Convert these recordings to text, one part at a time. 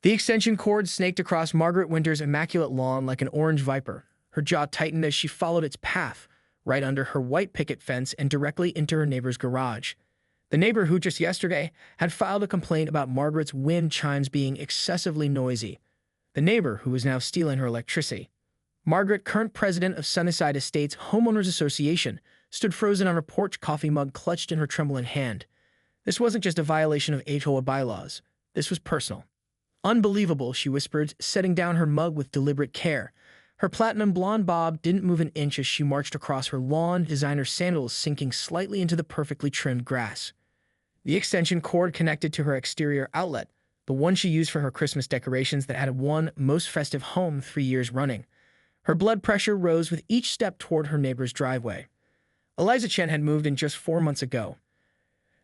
The extension cord snaked across Margaret Winter's immaculate lawn like an orange viper. Her jaw tightened as she followed its path, right under her white picket fence and directly into her neighbor's garage. The neighbor who just yesterday had filed a complaint about Margaret's wind chimes being excessively noisy. The neighbor who was now stealing her electricity. Margaret, current president of Sunnyside Estates Homeowners Association, stood frozen on her porch, coffee mug clutched in her trembling hand. This wasn't just a violation of HOA bylaws. This was personal. Unbelievable, she whispered, setting down her mug with deliberate care. Her platinum blonde bob didn't move an inch as she marched across her lawn, designer sandals sinking slightly into the perfectly trimmed grass. The extension cord connected to her exterior outlet, the one she used for her Christmas decorations that had won Most Festive Home 3 years running. Her blood pressure rose with each step toward her neighbor's driveway. Eliza Chen had moved in just 4 months ago.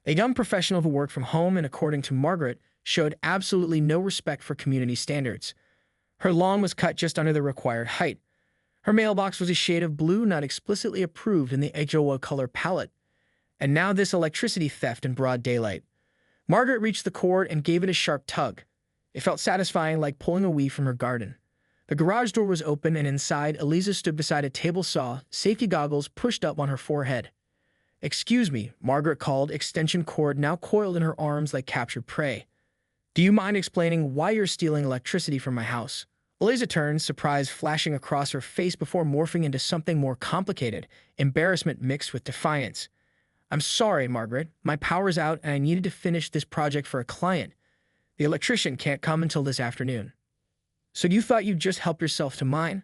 A young professional who worked from home and, according to Margaret, showed absolutely no respect for community standards. Her lawn was cut just under the required height. Her mailbox was a shade of blue not explicitly approved in the HOA color palette. And now this electricity theft in broad daylight. Margaret reached the cord and gave it a sharp tug. It felt satisfying, like pulling a weed from her garden. The garage door was open, and inside, Eliza stood beside a table saw, safety goggles pushed up on her forehead. "Excuse me," Margaret called, extension cord now coiled in her arms like captured prey. "Do you mind explaining why you're stealing electricity from my house?" Eliza turned, surprise flashing across her face before morphing into something more complicated, embarrassment mixed with defiance. "I'm sorry, Margaret. My power's out and I needed to finish this project for a client. The electrician can't come until this afternoon." "So you thought you'd just help yourself to mine?"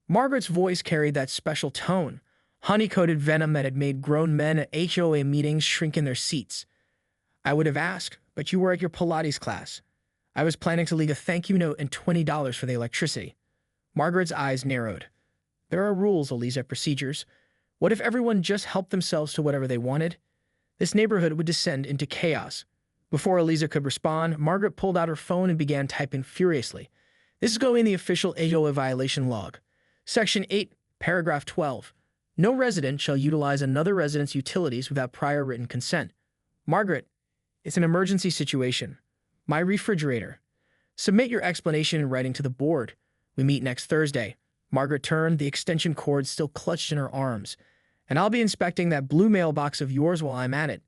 Margaret's voice carried that special tone, honey-coated venom that had made grown men at HOA meetings shrink in their seats. "I would have asked, but you were at your Pilates class. I was planning to leave a thank you note and $20 for the electricity." Margaret's eyes narrowed. "There are rules, Eliza, procedures. What if everyone just helped themselves to whatever they wanted? This neighborhood would descend into chaos." Before Eliza could respond, Margaret pulled out her phone and began typing furiously. This is going in the official HOA violation log. Section 8, paragraph 12. No resident shall utilize another resident's utilities without prior written consent. Margaret, it's an emergency situation. My refrigerator. Submit your explanation in writing to the board. We meet next Thursday. Margaret turned, the extension cord still clutched in her arms. "And I'll be inspecting that blue mailbox of yours while I'm at it.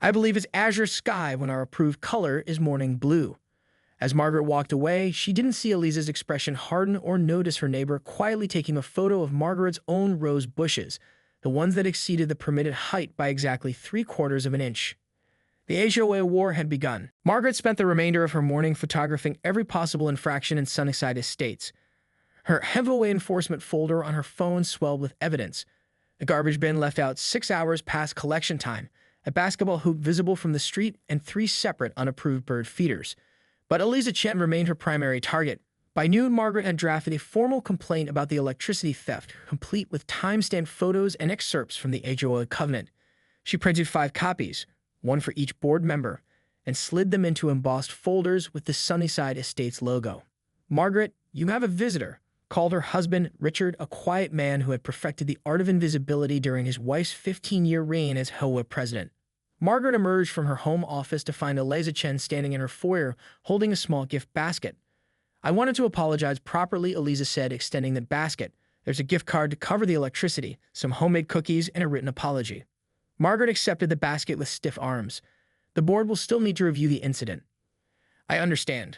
I believe it's azure sky when our approved color is morning blue." As Margaret walked away, she didn't see Eliza's expression harden or notice her neighbor quietly taking a photo of Margaret's own rose bushes, the ones that exceeded the permitted height by exactly 3/4 of an inch. The HOA war had begun. Margaret spent the remainder of her morning photographing every possible infraction in Sunnyside Estates. Her HOA enforcement folder on her phone swelled with evidence. A garbage bin left out 6 hours past collection time, a basketball hoop visible from the street, and 3 separate unapproved bird feeders. But Eliza Chen remained her primary target. By noon, Margaret had drafted a formal complaint about the electricity theft, complete with timestamp photos and excerpts from the HOA covenant. She printed 5 copies, one for each board member, and slid them into embossed folders with the Sunnyside Estates logo. "Margaret, you have a visitor," called her husband, Richard, a quiet man who had perfected the art of invisibility during his wife's 15-year reign as HOA president. Margaret emerged from her home office to find Eliza Chen standing in her foyer holding a small gift basket. "I wanted to apologize properly," Eliza said, extending the basket. "There's a gift card to cover the electricity, some homemade cookies, and a written apology." Margaret accepted the basket with stiff arms. "The board will still need to review the incident." "I understand,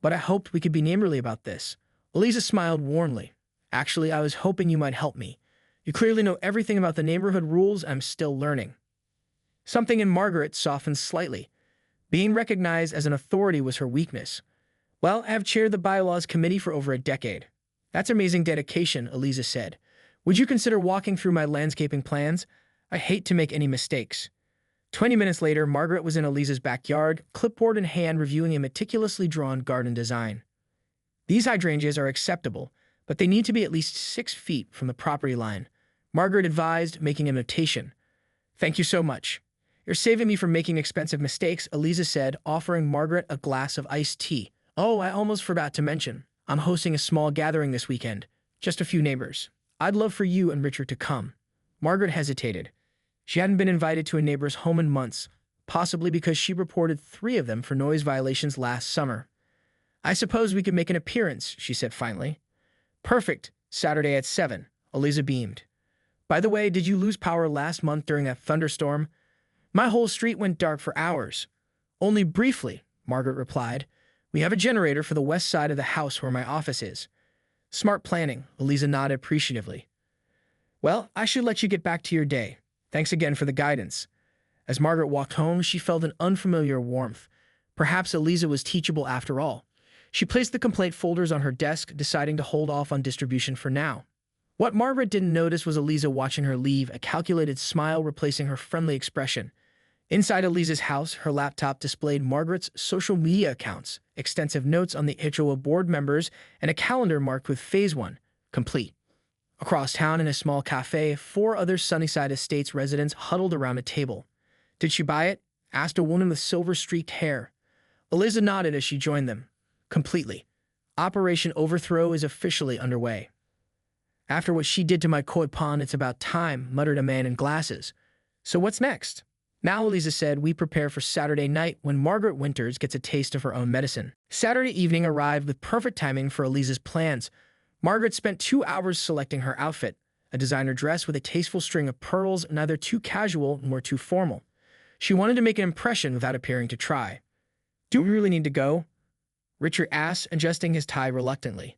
but I hoped we could be neighborly about this." Eliza smiled warmly. "Actually, I was hoping you might help me. You clearly know everything about the neighborhood rules. I'm still learning." Something in Margaret softened slightly. Being recognized as an authority was her weakness. "Well, I have chaired the bylaws committee for over a decade." "That's amazing dedication," Eliza said. "Would you consider walking through my landscaping plans? I hate to make any mistakes." 20 minutes later, Margaret was in Eliza's backyard, clipboard in hand, reviewing a meticulously drawn garden design. "These hydrangeas are acceptable, but they need to be at least 6 feet from the property line," Margaret advised, making a notation. "Thank you so much. You're saving me from making expensive mistakes," Eliza said, offering Margaret a glass of iced tea. "Oh, I almost forgot to mention. I'm hosting a small gathering this weekend. Just a few neighbors. I'd love for you and Richard to come." Margaret hesitated. She hadn't been invited to a neighbor's home in months, possibly because she reported 3 of them for noise violations last summer. I suppose we could make an appearance, she said finally. Perfect. Saturday at 7. Eliza beamed. By the way, did you lose power last month during that thunderstorm? My whole street went dark for hours. Only briefly, Margaret replied. We have a generator for the west side of the house where my office is. Smart planning, Eliza nodded appreciatively. Well, I should let you get back to your day. Thanks again for the guidance. As Margaret walked home, she felt an unfamiliar warmth. Perhaps Eliza was teachable after all. She placed the complaint folders on her desk, deciding to hold off on distribution for now. What Margaret didn't notice was Eliza watching her leave, a calculated smile replacing her friendly expression. Inside Eliza's house, her laptop displayed Margaret's social media accounts, extensive notes on the HOA board members, and a calendar marked with Phase 1, complete. Across town in a small cafe, 4 other Sunnyside Estates residents huddled around a table. Did she buy it? Asked a woman with silver-streaked hair. Eliza nodded as she joined them. Completely. Operation Overthrow is officially underway. After what she did to my koi pond, it's about time, muttered a man in glasses. So what's next? Now, Eliza said, we prepare for Saturday night when Margaret Winters gets a taste of her own medicine. Saturday evening arrived with perfect timing for Eliza's plans. Margaret spent 2 hours selecting her outfit, a designer dress with a tasteful string of pearls, neither too casual nor too formal. She wanted to make an impression without appearing to try. Do we really need to go? Richard asked, adjusting his tie reluctantly.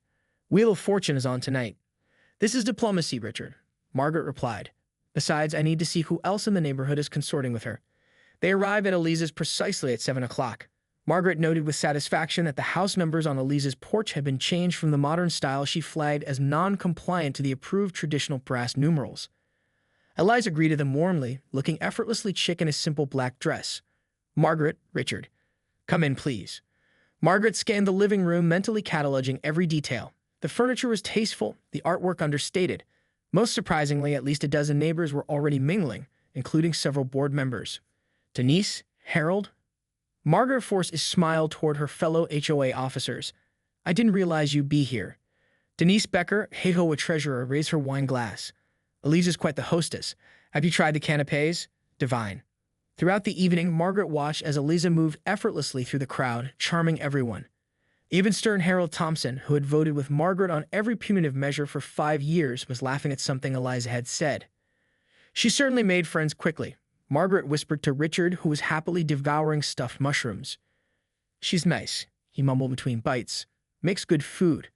Wheel of Fortune is on tonight. This is diplomacy, Richard, Margaret replied. Besides, I need to see who else in the neighborhood is consorting with her. They arrive at Eliza's precisely at 7 o'clock. Margaret noted with satisfaction that the house numbers on Eliza's porch had been changed from the modern style she flagged as non-compliant to the approved traditional brass numerals. Eliza greeted them warmly, looking effortlessly chic in a simple black dress. Margaret, Richard. Come in, please. Margaret scanned the living room, mentally cataloging every detail. The furniture was tasteful, the artwork understated. Most surprisingly, at least a dozen neighbors were already mingling, including several board members. Denise, Harold. Margaret forced a smile toward her fellow HOA officers. I didn't realize you'd be here. Denise Becker, HOA treasurer, raised her wine glass. Eliza's quite the hostess. Have you tried the canapes? Divine. Throughout the evening, Margaret watched as Eliza moved effortlessly through the crowd, charming everyone. Even stern Harold Thompson, who had voted with Margaret on every punitive measure for 5 years, was laughing at something Eliza had said. She certainly made friends quickly, Margaret whispered to Richard, who was happily devouring stuffed mushrooms. She's nice, he mumbled between bites. Makes good food.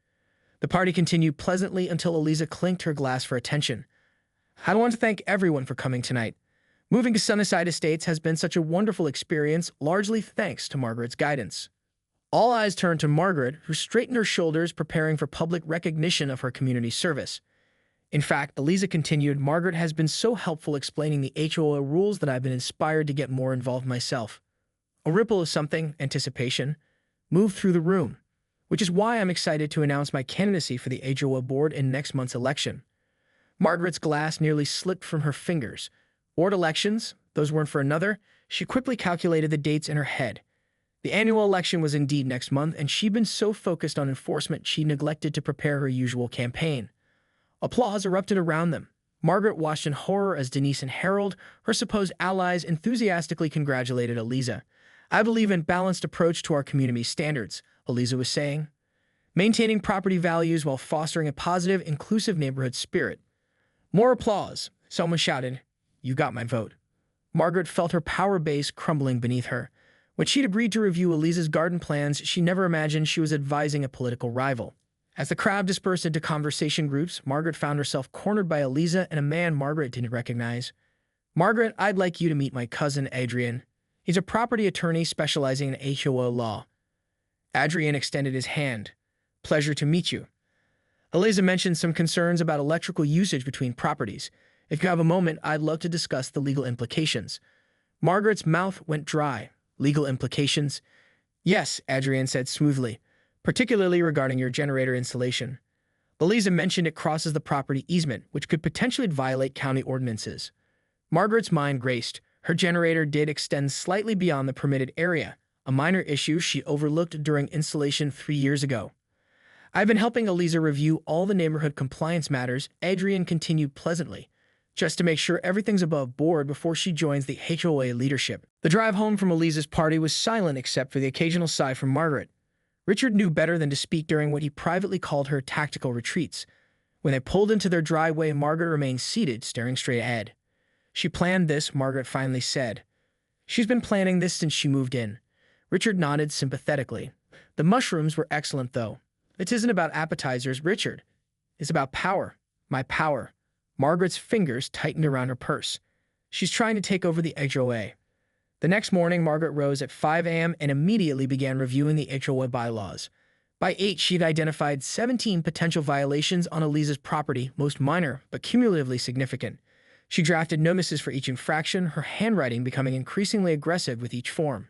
The party continued pleasantly until Eliza clinked her glass for attention. I want to thank everyone for coming tonight. Moving to Sunnyside Estates has been such a wonderful experience, largely thanks to Margaret's guidance. All eyes turned to Margaret, who straightened her shoulders, preparing for public recognition of her community service. In fact, Eliza continued, Margaret has been so helpful explaining the HOA rules that I've been inspired to get more involved myself. A ripple of something, anticipation, moved through the room, which is why I'm excited to announce my candidacy for the HOA board in next month's election. Margaret's glass nearly slipped from her fingers. Board elections? Those weren't for another. She quickly calculated the dates in her head. The annual election was indeed next month, and she'd been so focused on enforcement she neglected to prepare her usual campaign. Applause erupted around them. Margaret watched in horror as Denise and Harold, her supposed allies, enthusiastically congratulated Eliza. I believe in a balanced approach to our community standards, Eliza was saying. Maintaining property values while fostering a positive, inclusive neighborhood spirit. More applause. Someone shouted, You got my vote. Margaret felt her power base crumbling beneath her. When she'd agreed to review Eliza's garden plans, she never imagined she was advising a political rival. As the crowd dispersed into conversation groups, Margaret found herself cornered by Eliza and a man Margaret didn't recognize. Margaret, I'd like you to meet my cousin, Adrian. He's a property attorney specializing in HOA law. Adrian extended his hand. Pleasure to meet you. Eliza mentioned some concerns about electrical usage between properties. If you have a moment, I'd love to discuss the legal implications. Margaret's mouth went dry. Legal implications? Yes, Adrian said smoothly, particularly regarding your generator installation. Eliza mentioned it crosses the property easement, which could potentially violate county ordinances. Margaret's mind raced. Her generator did extend slightly beyond the permitted area, a minor issue she overlooked during installation 3 years ago. I've been helping Eliza review all the neighborhood compliance matters, Adrian continued pleasantly, just to make sure everything's above board before she joins the HOA leadership. The drive home from Eliza's party was silent except for the occasional sigh from Margaret. Richard knew better than to speak during what he privately called her tactical retreats. When they pulled into their driveway, Margaret remained seated, staring straight ahead. "She planned this," Margaret finally said. "She's been planning this since she moved in." Richard nodded sympathetically. "The mushrooms were excellent, though. It isn't about appetizers, Richard. It's about power. My power." Margaret's fingers tightened around her purse. "She's trying to take over the HOA." The next morning, Margaret rose at 5 a.m. and immediately began reviewing the HOA bylaws. By 8, she'd identified 17 potential violations on Eliza's property, most minor, but cumulatively significant. She drafted notices for each infraction, her handwriting becoming increasingly aggressive with each form.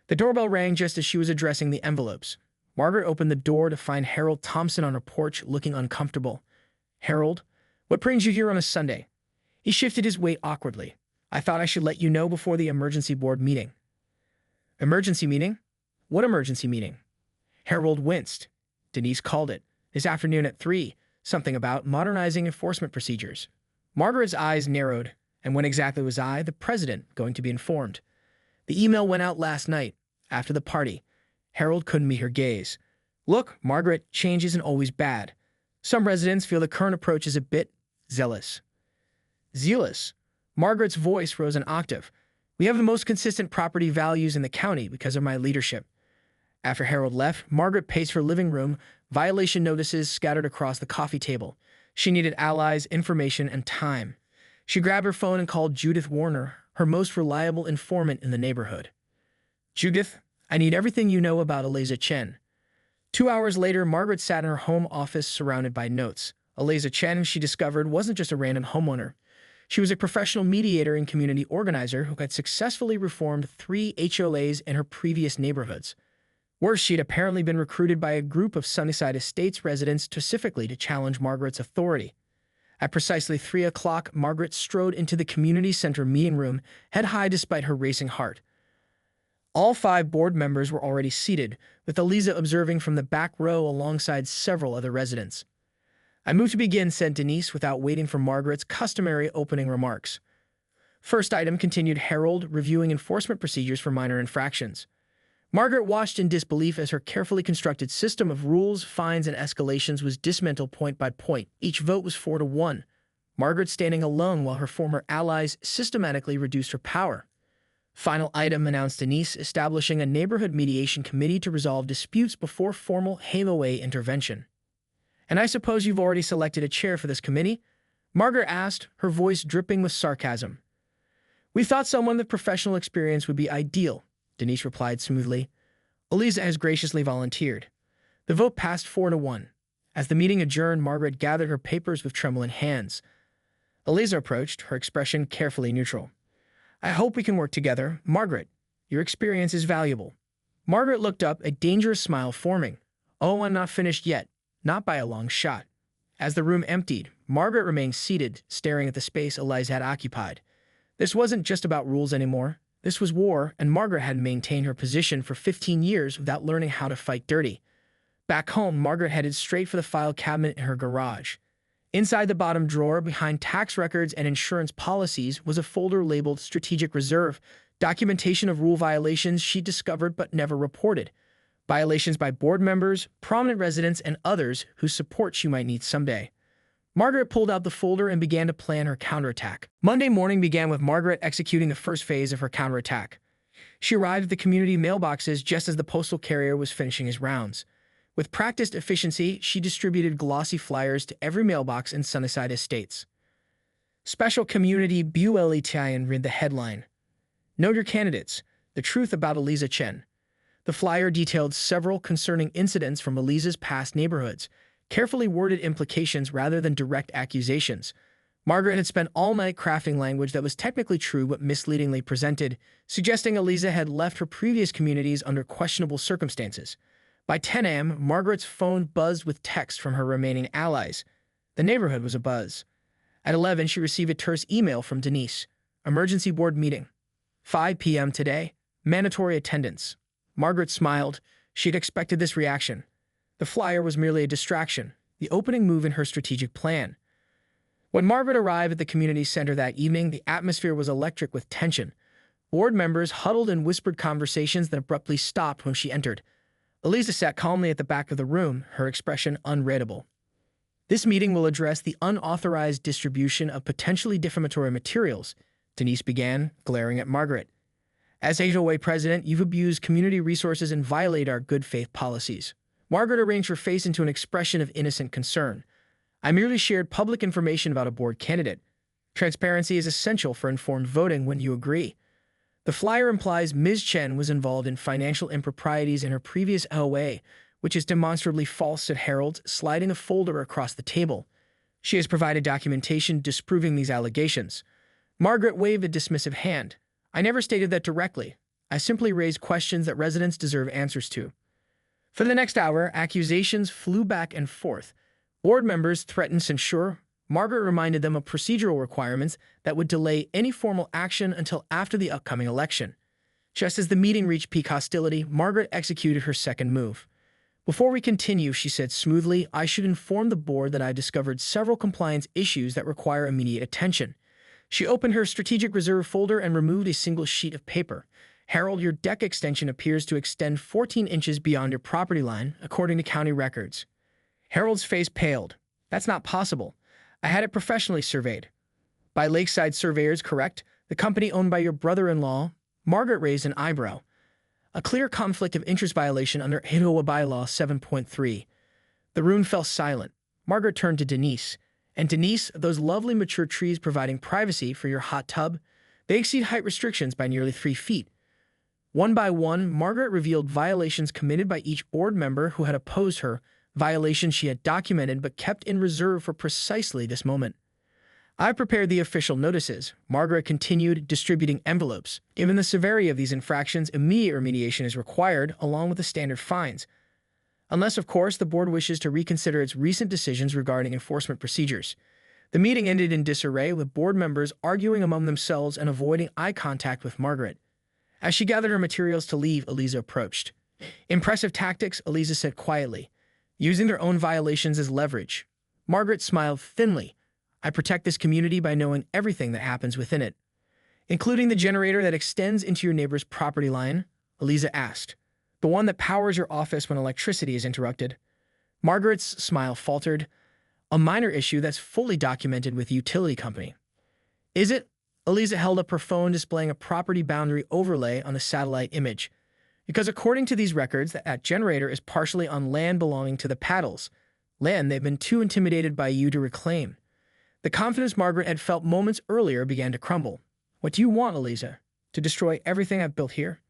The doorbell rang just as she was addressing the envelopes. Margaret opened the door to find Harold Thompson on her porch, looking uncomfortable. "Harold, what brings you here on a Sunday?" He shifted his weight awkwardly. "I thought I should let you know before the emergency board meeting." "Emergency meeting? What emergency meeting?" Harold winced. "Denise called it. This afternoon at 3. Something about modernizing enforcement procedures." Margaret's eyes narrowed. "And when exactly was I, the president, going to be informed?" "The email went out last night, after the party." Harold couldn't meet her gaze. "Look, Margaret, change isn't always bad. Some residents feel the current approach is a bit zealous." "Zealous?" Margaret's voice rose an octave. "We have the most consistent property values in the county because of my leadership." After Harold left, Margaret paced her living room, violation notices scattered across the coffee table. She needed allies, information, and time. She grabbed her phone and called Judith Warner, her most reliable informant in the neighborhood. "Judith, I need everything you know about Eliza Chen." 2 hours later, Margaret sat in her home office surrounded by notes. Eliza Chen, she discovered, wasn't just a random homeowner. She was a professional mediator and community organizer who had successfully reformed 3 HOAs in her previous neighborhoods. Worse, she'd apparently been recruited by a group of Sunnyside Estates residents specifically to challenge Margaret's authority. At precisely 3 o'clock, Margaret strode into the community center meeting room, head high despite her racing heart. All 5 board members were already seated, with Eliza observing from the back row alongside several other residents. "I move to begin," said Denise, without waiting for Margaret's customary opening remarks. "First item," continued Harold, "reviewing enforcement procedures for minor infractions." Margaret watched in disbelief as her carefully constructed system of rules, fines, and escalations was dismantled point by point. Each vote was 4-1. Margaret standing alone while her former allies systematically reduced her power. "Final item," announced Denise, establishing a neighborhood mediation committee to resolve disputes before formal HOA intervention. "And I suppose you've already selected a chair for this committee?" Margaret asked, her voice dripping with sarcasm. "We thought someone with professional experience would be ideal," Denise replied smoothly. "Eliza has graciously volunteered." The vote passed 4-1. As the meeting adjourned, Margaret gathered her papers with trembling hands. Eliza approached, her expression carefully neutral. "I hope we can work together, Margaret. Your experience is valuable." Margaret looked up, a dangerous smile forming. "Oh, I'm not finished yet. Not by a long shot." As the room emptied, Margaret remained seated, staring at the space Eliza had occupied. This wasn't just about rules anymore. This was war, and Margaret had maintained her position for 15 years without learning how to fight dirty. Back home, Margaret headed straight for the file cabinet in her garage. Inside the bottom drawer, behind tax records and insurance policies, was a folder labeled Strategic Reserve, documentation of rule violations she discovered but never reported. Violations by board members, prominent residents, and others whose support she might need someday. Margaret pulled out the folder and began to plan her counterattack. Monday morning began with Margaret executing the first phase of her counterattack. She arrived at the community mailboxes just as the postal carrier was finishing his rounds. With practiced efficiency, she distributed glossy flyers to every mailbox in Sunnyside Estates. Special Community Bulletin read the headline. "Know your candidates. The truth about Eliza Chen." The flyer detailed several concerning incidents from Eliza's past neighborhoods, carefully worded implications rather than direct accusations. Margaret had spent all night crafting language that was technically true but misleadingly presented, suggesting Eliza had left her previous communities under questionable circumstances. By 10 a.m., Margaret's phone buzzed with text from her remaining allies. The neighborhood was abuzz. At 11, she received a terse email from Denise. "Emergency board meeting. 5 p.m. today. Mandatory attendance." Margaret smiled. She'd expected this reaction. The flyer was merely a distraction, the opening move in her strategic plan. When Margaret arrived at the community center that evening, the atmosphere was electric with tension. Board members huddled in whispered conversations that abruptly stopped when she entered. Eliza sat calmly at the back of the room, her expression unreadable. This meeting will address the unauthorized distribution of potentially defamatory materials, Denise began, glaring at Margaret. As HOA president, you've abused community resources and violated our good faith policies. Margaret arranged her face into an expression of innocent concern. I merely shared public information about a board candidate. Transparency is essential for informed voting. When you agree? The flyer implies Ms. Chen was involved in financial improprieties in her previous LOA, which is demonstrably false, said Harold, sliding a folder across the table. She has provided documentation disproving these allegations. Margaret waved a dismissive hand. I never stated that directly. I simply raised questions that residents deserve answers to. For the next hour, accusations flew back and forth. Board members threatened censure. Margaret reminded them of procedural requirements that would delay any formal action until after the upcoming election. Just as the meeting reached peak hostility, Margaret executed her second move. Before we continue, she said smoothly, I should inform the board that I discovered several compliance issues that require immediate attention. She opened her strategic reserve folder and removed a single sheet of paper. Harold, your deck extension appears to extend 14 inches beyond your property line, according to county records. Harold's face paled. That's not possible. I had it professionally surveyed. By Lakeside Surveyors, correct? The company owned by your brother-in-law? Margaret raised an eyebrow. A clear conflict of interest violation under HOA Bylaw 7.3. The room fell silent. Margaret turned to Denise. And Denise, those lovely mature trees providing privacy for your hot tub, they exceed height restrictions by nearly 3 feet. One by one, Margaret revealed violations committed by each board member who had opposed her, violations she had documented but kept in reserve for precisely this moment. I prepared the official notices. Margaret continued, distributing envelopes. Given the severity of these infractions, immediate remediation is required, along with the standard fines. Unless, of course, the board wishes to reconsider its recent decisions regarding enforcement procedures. The meeting ended in disarray, with board members arguing among themselves and avoiding eye contact with Margaret. As she gathered her materials to leave, Eliza approached. Impressive tactics, Eliza said quietly, using their own violations as leverage. Margaret smiled thinly. I protect this community by knowing everything that happens within it. Including the generator that extends into your neighbor's property line? Eliza asked. The one that powers your office when electricity is interrupted. Margaret's smile faltered. A minor issue that's fully documented with the utility company. Is it? Eliza held up her phone, displaying a property boundary overlay on a satellite image. Because according to these records, that generator is partially on land belonging to the Paddles, land they've been too intimidated by you to reclaim. The confidence Margaret had felt moments earlier began to crumble. What do you want, Eliza? To destroy everything I've built here?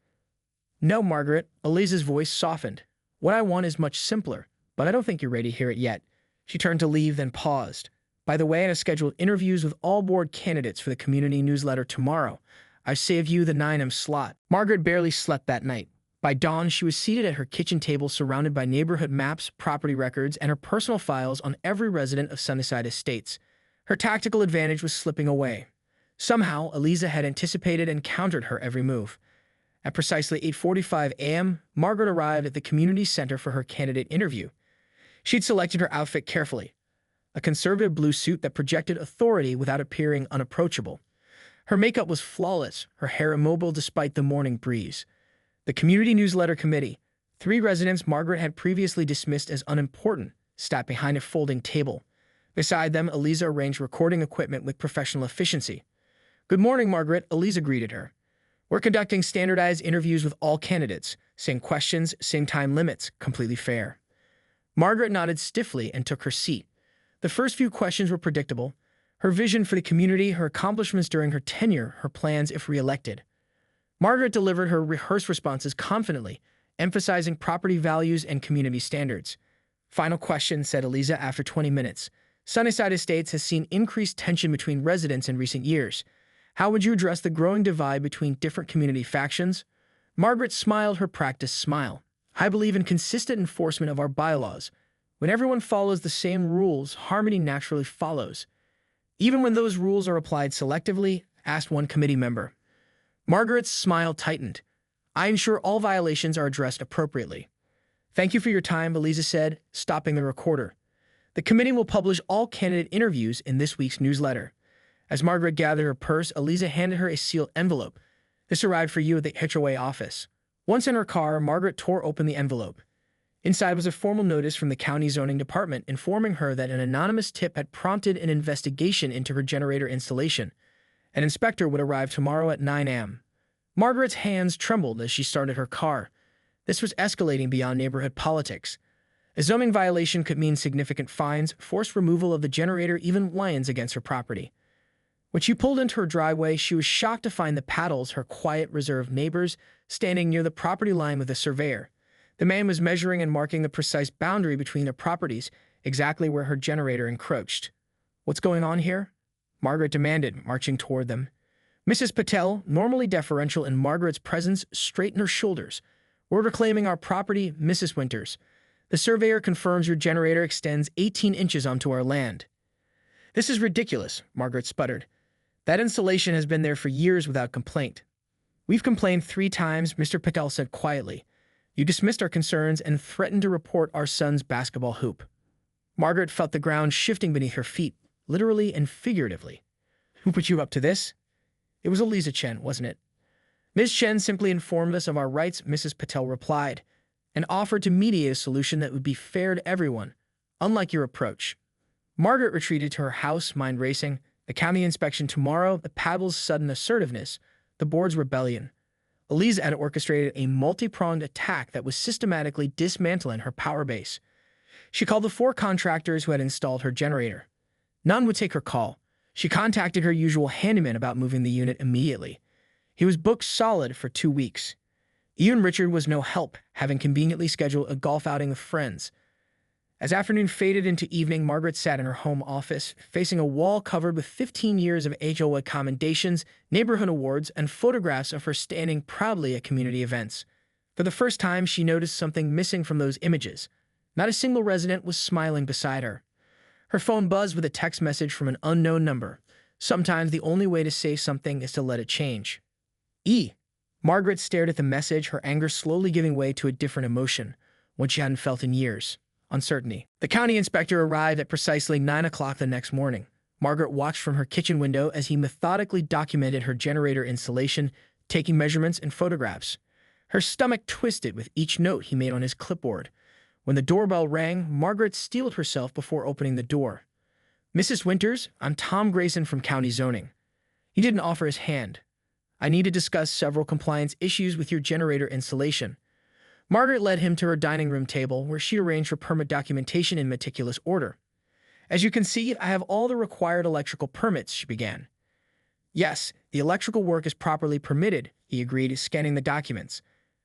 No, Margaret. Eliza's voice softened. What I want is much simpler, but I don't think you're ready to hear it yet. She turned to leave, then paused. By the way, I have scheduled interviews with all board candidates for the community newsletter tomorrow. I've saved you the 9 a.m. slot. Margaret barely slept that night. By dawn, she was seated at her kitchen table surrounded by neighborhood maps, property records, and her personal files on every resident of Sunnyside Estates. Her tactical advantage was slipping away. Somehow, Eliza had anticipated and countered her every move. At precisely 8:45 a.m., Margaret arrived at the community center for her candidate interview. She'd selected her outfit carefully, a conservative blue suit that projected authority without appearing unapproachable. Her makeup was flawless, her hair immobile despite the morning breeze. The community newsletter committee, 3 residents Margaret had previously dismissed as unimportant, sat behind a folding table. Beside them, Eliza arranged recording equipment with professional efficiency. Good morning, Margaret, Eliza greeted her. We're conducting standardized interviews with all candidates. Same questions, same time limits, completely fair. Margaret nodded stiffly and took her seat. The first few questions were predictable. Her vision for the community, her accomplishments during her tenure, her plans if re-elected. Margaret delivered her rehearsed responses confidently, emphasizing property values and community standards. Final question, said Eliza after 20 minutes. Sunnyside Estates has seen increased tension between residents in recent years. How would you address the growing divide between different community factions? Margaret smiled her practiced smile. I believe in consistent enforcement of our bylaws. When everyone follows the same rules, harmony naturally follows. Even when those rules are applied selectively, asked one committee member. Margaret's smile tightened. I ensure all violations are addressed appropriately. Thank you for your time, Eliza said, stopping the recorder. The committee will publish all candidate interviews in this week's newsletter. As Margaret gathered her purse, Eliza handed her a sealed envelope. This arrived for you at the HOA office. Once in her car, Margaret tore open the envelope. Inside was a formal notice from the county zoning department informing her that an anonymous tip had prompted an investigation into her generator installation. An inspector would arrive tomorrow at 9 a.m. Margaret's hands trembled as she started her car. This was escalating beyond neighborhood politics. A zoning violation could mean significant fines, forced removal of the generator, even liens against her property. When she pulled into her driveway, she was shocked to find the Paddles, her quiet, reserved neighbors, standing near the property line with a surveyor. The man was measuring and marking the precise boundary between their properties, exactly where her generator encroached. "What's going on here?" Margaret demanded, marching toward them. Mrs. Patel, normally deferential in Margaret's presence, straightened her shoulders. "We're reclaiming our property, Mrs. Winters. The surveyor confirms your generator extends 18 inches onto our land." "This is ridiculous," Margaret sputtered. "That installation has been there for years without complaint." "We've complained 3 times," Mr. Patel said quietly. "You dismissed our concerns and threatened to report our son's basketball hoop." Margaret felt the ground shifting beneath her feet, literally and figuratively. "Who put you up to this?" "It was Eliza Chen, wasn't it?" "Ms. Chen simply informed us of our rights," Mrs. Patel replied, and offered to mediate a solution that would be fair to everyone, unlike your approach. Margaret retreated to her house, mind racing. The county inspection tomorrow, the Paddles' sudden assertiveness, the board's rebellion. Eliza had orchestrated a multi-pronged attack that was systematically dismantling her power base. She called the 4 contractors who had installed her generator. None would take her call. She contacted her usual handyman about moving the unit immediately. He was booked solid for 2 weeks. Ian Richard was no help, having conveniently scheduled a golf outing with friends. As afternoon faded into evening, Margaret sat in her home office, facing a wall covered with 15 years of HOA commendations, neighborhood awards, and photographs of her standing proudly at community events. For the first time, she noticed something missing from those images. Not a single resident was smiling beside her. Her phone buzzed with a text message from an unknown number. Sometimes the only way to say something is to let it change. Margaret stared at the message, her anger slowly giving way to a different emotion, one she hadn't felt in years. Uncertainty. The county inspector arrived at precisely 9 o'clock the next morning. Margaret watched from her kitchen window as he methodically documented her generator installation, taking measurements and photographs. Her stomach twisted with each note he made on his clipboard. When the doorbell rang, Margaret steeled herself before opening the door. "Mrs. Winters, I'm Tom Grayson from County Zoning." He didn't offer his hand. "I need to discuss several compliance issues with your generator installation." Margaret led him to her dining room table, where she arranged her permit documentation in meticulous order. "As you can see, I have all the required electrical permits," she began. "Yes, the electrical work is properly permitted," he agreed, scanning the documents.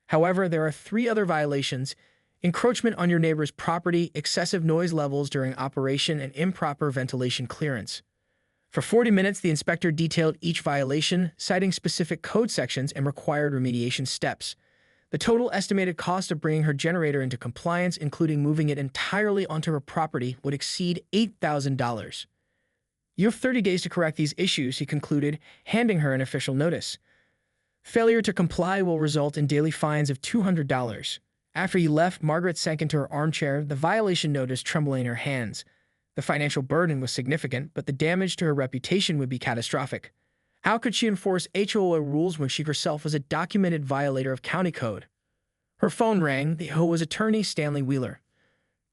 "However, there are 3 other violations: encroachment on your neighbor's property, excessive noise levels during operation, and improper ventilation clearance." For 40 minutes, the inspector detailed each violation, citing specific code sections and required remediation steps. The total estimated cost of bringing her generator into compliance, including moving it entirely onto her property, would exceed $8,000. "You have 30 days to correct these issues," he concluded, handing her an official notice. "Failure to comply will result in daily fines of $200. After he left, Margaret sank into her armchair, the violation notice trembling in her hands. The financial burden was significant, but the damage to her reputation would be catastrophic. How could she enforce HOA rules when she herself was a documented violator of county code? Her phone rang, the HOA's attorney, Stanley Wheeler.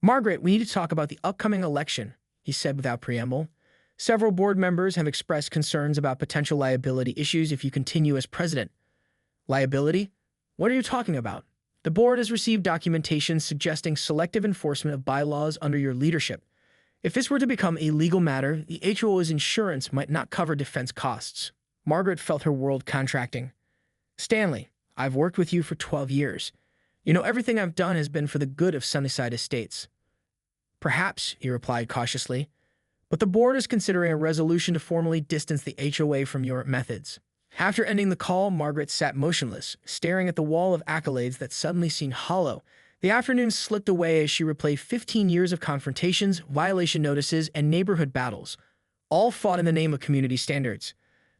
"Margaret, we need to talk about the upcoming election," he said without preamble. "Several board members have expressed concerns about potential liability issues if you continue as president." "Liability? What are you talking about?" "The board has received documentation suggesting selective enforcement of bylaws under your leadership. If this were to become a legal matter, the HOA's insurance might not cover defense costs." Margaret felt her world contracting. "Stanley, I've worked with you for 12 years. You know, everything I've done has been for the good of Sunnyside Estates." "Perhaps," he replied cautiously, "but the board is considering a resolution to formally distance the HOA from your methods." After ending the call, Margaret sat motionless, staring at the wall of accolades that suddenly seemed hollow. The afternoon slipped away as she replayed 15 years of confrontations, violation notices, and neighborhood battles, all fought in the name of community standards.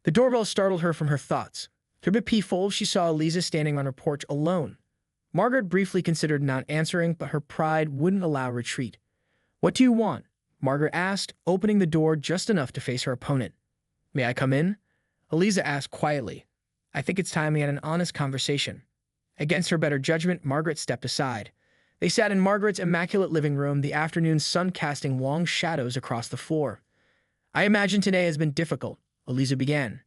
The doorbell startled her from her thoughts. Through the peephole, she saw Eliza standing on her porch alone. Margaret briefly considered not answering, but her pride wouldn't allow retreat. "What do you want?" Margaret asked, opening the door just enough to face her opponent. "May I come in?" Eliza asked quietly. "I think it's time we had an honest conversation." Against her better judgment, Margaret stepped aside. They sat in Margaret's immaculate living room, the afternoon sun casting long shadows across the floor. "I imagine today has been difficult," Eliza began.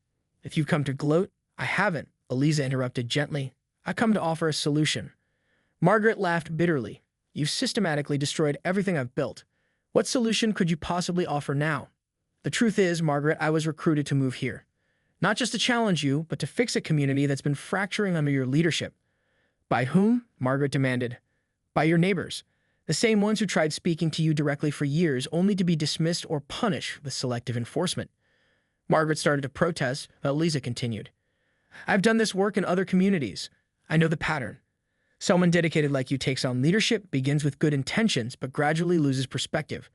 "If you've come to gloat, I haven't," Eliza interrupted gently. "I come to offer a solution." Margaret laughed bitterly. "You've systematically destroyed everything I've built. What solution could you possibly offer now?" "The truth is, Margaret, I was recruited to move here. Not just to challenge you, but to fix a community that's been fracturing under your leadership." "By whom?" Margaret demanded. "By your neighbors. The same ones who tried speaking to you directly for years, only to be dismissed or punished with selective enforcement." Margaret started to protest, but Eliza continued. "I've done this work in other communities. I know the pattern. Someone dedicated like you takes on leadership, begins with good intentions, but gradually loses perspective.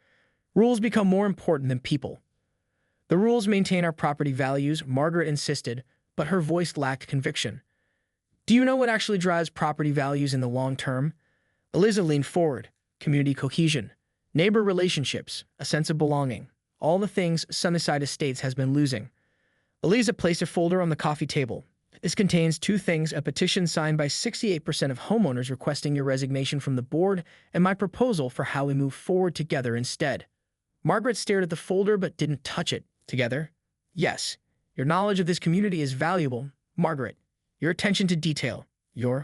Rules become more important than people." "The rules maintain our property values," Margaret insisted, but her voice lacked conviction. "Do you know what actually drives property values in the long term?" Eliza leaned forward. "Community cohesion, neighbor relationships, a sense of belonging. All the things Sunnyside Estates has been losing." Eliza placed a folder on the coffee table. "This contains two things: a petition signed by 68% of homeowners requesting your resignation from the board, and my proposal for how we move forward together instead." Margaret stared at the folder but didn't touch it. "Together?" "Yes. Your knowledge of this community is valuable, Margaret. Your attention to detail, your